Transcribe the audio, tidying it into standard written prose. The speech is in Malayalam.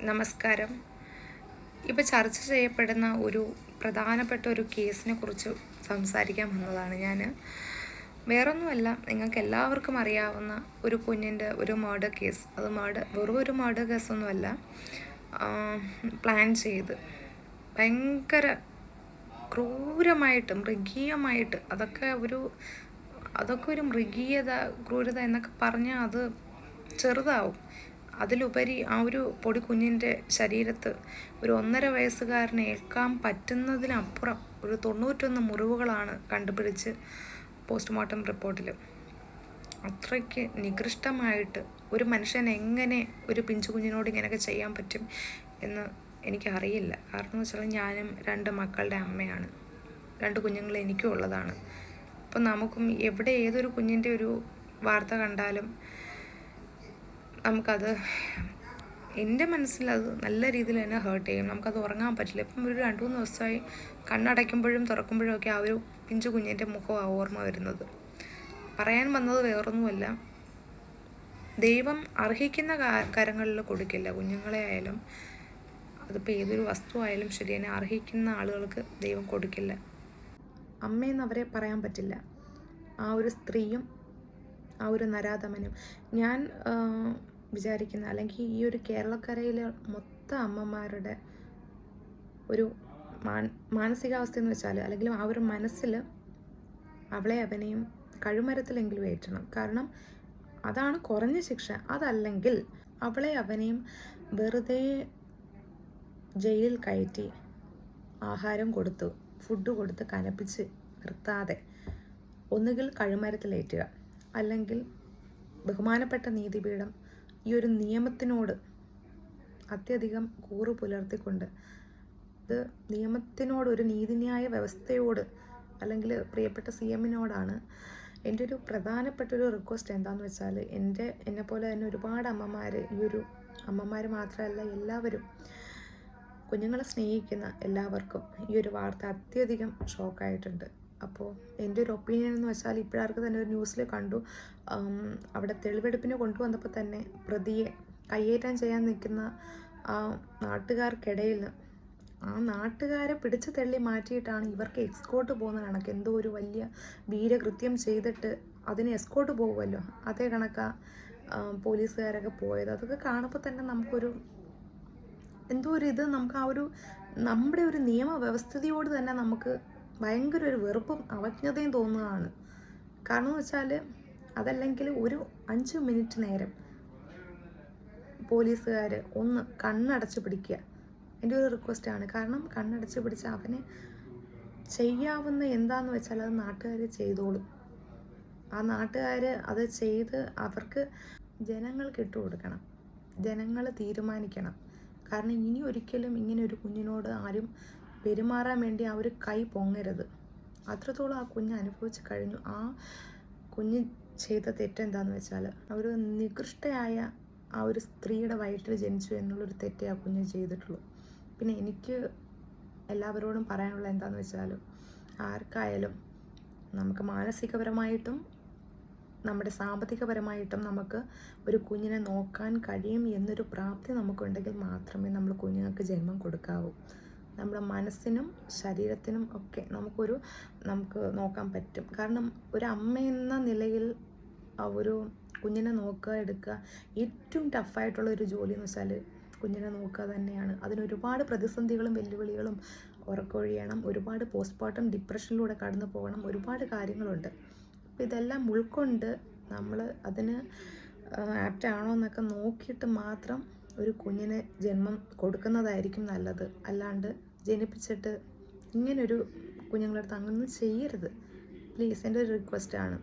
നമസ്കാരം. ഇപ്പോൾ ചർച്ച ചെയ്യപ്പെടുന്ന ഒരു പ്രധാനപ്പെട്ട ഒരു കേസിനെ കുറിച്ച് സംസാരിക്കാൻ വന്നതാണ് ഞാൻ. വേറൊന്നുമല്ല, നിങ്ങൾക്ക് എല്ലാവർക്കും അറിയാവുന്ന ഒരു കുഞ്ഞിൻ്റെ ഒരു മർഡർ കേസ്. അത് വെറും ഒരു മർഡർ കേസൊന്നുമല്ല, പ്ലാൻ ചെയ്ത് ഭയങ്കര ക്രൂരമായിട്ട് മൃഗീയമായിട്ട് അതൊക്കെ ഒരു മൃഗീയത, ക്രൂരത എന്നൊക്കെ പറഞ്ഞാൽ അത് ചെറുതാവും. അതിലുപരി ആ ഒരു പൊടി കുഞ്ഞിൻ്റെ ശരീരത്ത് ഒരു 1.5 വയസ്സുകാരനെ ഏൽക്കാൻ പറ്റുന്നതിനപ്പുറം ഒരു 91 മുറിവുകളാണ് കണ്ടുപിടിച്ച് പോസ്റ്റ്മോർട്ടം റിപ്പോർട്ടിൽ. അത്രയ്ക്ക് നികൃഷ്ടമായിട്ട് ഒരു മനുഷ്യൻ എങ്ങനെ ഒരു പിഞ്ചു കുഞ്ഞിനോട് ഇങ്ങനെയൊക്കെ ചെയ്യാൻ പറ്റും എന്ന് എനിക്കറിയില്ല. കാരണം എന്ന് വെച്ചാൽ ഞാനും 2 മക്കളുടെ അമ്മയാണ്. 2 കുഞ്ഞുങ്ങൾ എനിക്കും ഉള്ളതാണ്. അപ്പം നമുക്കും എവിടെ ഏതൊരു കുഞ്ഞിൻ്റെ ഒരു വാർത്ത കണ്ടാലും നമുക്കത്, എൻ്റെ മനസ്സിൽ അത് നല്ല രീതിയിൽ തന്നെ ഹേർട്ട് ചെയ്യും. നമുക്കത് ഉറങ്ങാൻ പറ്റില്ല. ഇപ്പം ഒരു 2-3 ദിവസമായി കണ്ണടയ്ക്കുമ്പോഴും തുറക്കുമ്പോഴും ഒക്കെ ആ ഒരു പിഞ്ചു കുഞ്ഞിൻ്റെ മുഖമാണ് ഓർമ്മ വരുന്നത്. പറയാൻ വന്നത് വേറൊന്നുമല്ല, ദൈവം അർഹിക്കുന്ന കരങ്ങളിൽ കൊടുക്കില്ല. കുഞ്ഞുങ്ങളെ ആയാലും അതിപ്പോൾ ഏതൊരു വസ്തു ആയാലും ശരി, തന്നെ അർഹിക്കുന്ന ആളുകൾക്ക് ദൈവം കൊടുക്കില്ല. അമ്മയെന്ന് അവരെ പറയാൻ പറ്റില്ല. ആ ഒരു സ്ത്രീയും ആ ഒരു നരാധമനും. ഞാൻ വിചാരിക്കുന്ന, അല്ലെങ്കിൽ ഈ ഒരു കേരളക്കരയിലെ മൊത്തം അമ്മമാരുടെ ഒരു മാനസികാവസ്ഥ എന്ന് വെച്ചാൽ, അല്ലെങ്കിൽ ആ ഒരു മനസ്സിൽ അവളെ അവനെയും കഴുമരത്തിലെങ്കിലും ഏറ്റണം. കാരണം അതാണ് കുറഞ്ഞ ശിക്ഷ. അതല്ലെങ്കിൽ അവളെ അവനെയും വെറുതെ ജയിലിൽ കയറ്റി ആഹാരം കൊടുത്തു, ഫുഡ് കൊടുത്ത് കനപ്പിച്ച് നിർത്താതെ ഒന്നുകിൽ കഴുമരത്തിലേറ്റുക, അല്ലെങ്കിൽ ബഹുമാനപ്പെട്ട നീതിപീഠം ഈ ഒരു നിയമത്തിനോട് അത്യധികം കൂറ് പുലർത്തിക്കൊണ്ട്, ഇത് നിയമത്തിനോട്, ഒരു നീതിന്യായ വ്യവസ്ഥയോട്, അല്ലെങ്കിൽ പ്രിയപ്പെട്ട CM-നോടാണ് എൻ്റെ ഒരു പ്രധാനപ്പെട്ട ഒരു റിക്വസ്റ്റ്. എന്താണെന്ന് വെച്ചാൽ, എന്നെപ്പോലെ തന്നെ ഒരുപാട് അമ്മമാർ, ഈ ഒരു അമ്മമാർ മാത്രമല്ല എല്ലാവരും, കുഞ്ഞുങ്ങളെ സ്നേഹിക്കുന്ന എല്ലാവർക്കും ഈ ഒരു വാർത്ത അത്യധികം ഷോക്കായിട്ടുണ്ട്. അപ്പോൾ എൻ്റെ ഒരു ഒപ്പീനിയൻ എന്ന് വെച്ചാൽ, ഇപ്പോഴാർക്ക് തന്നെ ഒരു ന്യൂസിൽ കണ്ടു, അവിടെ തെളിവെടുപ്പിന് കൊണ്ടുവന്നപ്പോൾ തന്നെ പ്രതിയെ കയ്യേറ്റം ചെയ്യാൻ നിൽക്കുന്ന ആ നാട്ടുകാർക്കിടയിൽ ആ നാട്ടുകാരെ പിടിച്ചു തള്ളി മാറ്റിയിട്ടാണ് ഇവർക്ക് എസ്കോർട്ട് പോകുന്ന കണക്ക്. എന്തോ ഒരു വലിയ വീരകൃത്യം ചെയ്തിട്ട് അതിന് എസ്കോർട്ട് പോകുമല്ലോ, അതേ കണക്കാ പോലീസുകാരൊക്കെ പോയത്. അതൊക്കെ കാണുമ്പോൾ തന്നെ നമുക്കൊരു എന്തോ ഒരു ഇത്, നമുക്ക് ആ ഒരു നമ്മുടെ ഒരു നിയമവ്യവസ്ഥയോട് തന്നെ നമുക്ക് ഭയങ്കര ഒരു വെറുപ്പും അവജ്ഞതയും തോന്നുകയാണ്. കാരണം എന്ന് വെച്ചാൽ, അതല്ലെങ്കിൽ ഒരു 5 മിനിറ്റ് നേരം പോലീസുകാർ ഒന്ന് കണ്ണടച്ച് പിടിക്കുക. എൻ്റെ ഒരു റിക്വസ്റ്റാണ്. കാരണം കണ്ണടച്ച് പിടിച്ച് അവനെ ചെയ്യാവുന്ന എന്താണെന്ന് വെച്ചാൽ അത് നാട്ടുകാർ ചെയ്തോളും. ആ നാട്ടുകാർ അത് ചെയ്ത് അവർക്ക് ജനങ്ങൾക്ക് ഇട്ട് കൊടുക്കണം, ജനങ്ങൾ തീരുമാനിക്കണം. കാരണം ഇനി ഒരിക്കലും ഇങ്ങനെ ഒരു കുഞ്ഞിനോട് ആരും പെരുമാറാൻ വേണ്ടി ആ ഒരു കൈ പൊങ്ങരുത്. അത്രത്തോളം ആ കുഞ്ഞ് അനുഭവിച്ച് കഴിഞ്ഞു. ആ കുഞ്ഞ് ചെയ്ത തെറ്റെന്താന്ന് വെച്ചാൽ, ആ ഒരു നികൃഷ്ടയായ ആ ഒരു സ്ത്രീയുടെ വയറ്റിൽ ജനിച്ചു എന്നുള്ളൊരു തെറ്റേ ആ കുഞ്ഞ് ചെയ്തിട്ടുള്ളൂ. പിന്നെ എനിക്ക് എല്ലാവരോടും പറയാനുള്ള എന്താണെന്ന് വെച്ചാൽ, ആർക്കായാലും നമുക്ക് മാനസികപരമായിട്ടും നമ്മുടെ സാമ്പത്തികപരമായിട്ടും നമുക്ക് ഒരു കുഞ്ഞിനെ നോക്കാൻ കഴിയും എന്നൊരു പ്രാപ്തി നമുക്കുണ്ടെങ്കിൽ മാത്രമേ നമ്മൾ കുഞ്ഞുങ്ങൾക്ക് ജന്മം കൊടുക്കാവൂ. നമ്മുടെ മനസ്സിനും ശരീരത്തിനും ഒക്കെ നമുക്ക് നോക്കാൻ പറ്റും. കാരണം ഒരു അമ്മ എന്ന നിലയിൽ ഒരു കുഞ്ഞിനെ നോക്കുക, എടുക്കുക, ഏറ്റവും ടഫായിട്ടുള്ള ഒരു ജോലി എന്ന് വെച്ചാൽ കുഞ്ഞിനെ നോക്കുക തന്നെയാണ്. അതിനൊരുപാട് പ്രതിസന്ധികളും വെല്ലുവിളികളും ഉറക്കൊഴിയണം, ഒരുപാട് പോസ്റ്റ്മോർട്ടം ഡിപ്രഷനിലൂടെ കടന്നു പോകണം, ഒരുപാട് കാര്യങ്ങളുണ്ട്. അപ്പോൾ ഇതെല്ലാം ഉൾക്കൊണ്ട് നമ്മൾ അതിന് ആപ്റ്റാണോ എന്നൊക്കെ നോക്കിയിട്ട് മാത്രം ഒരു കുഞ്ഞിന് ജന്മം കൊടുക്കുന്നതായിരിക്കും നല്ലത്. അല്ലാണ്ട് ജനിപ്പിച്ചിട്ട് ഇങ്ങനൊരു കുഞ്ഞുങ്ങളടുത്ത് അങ്ങനെ ചെയ്യരുത്. പ്ലീസ്, എൻ്റെ ഒരു റിക്വസ്റ്റാണ്.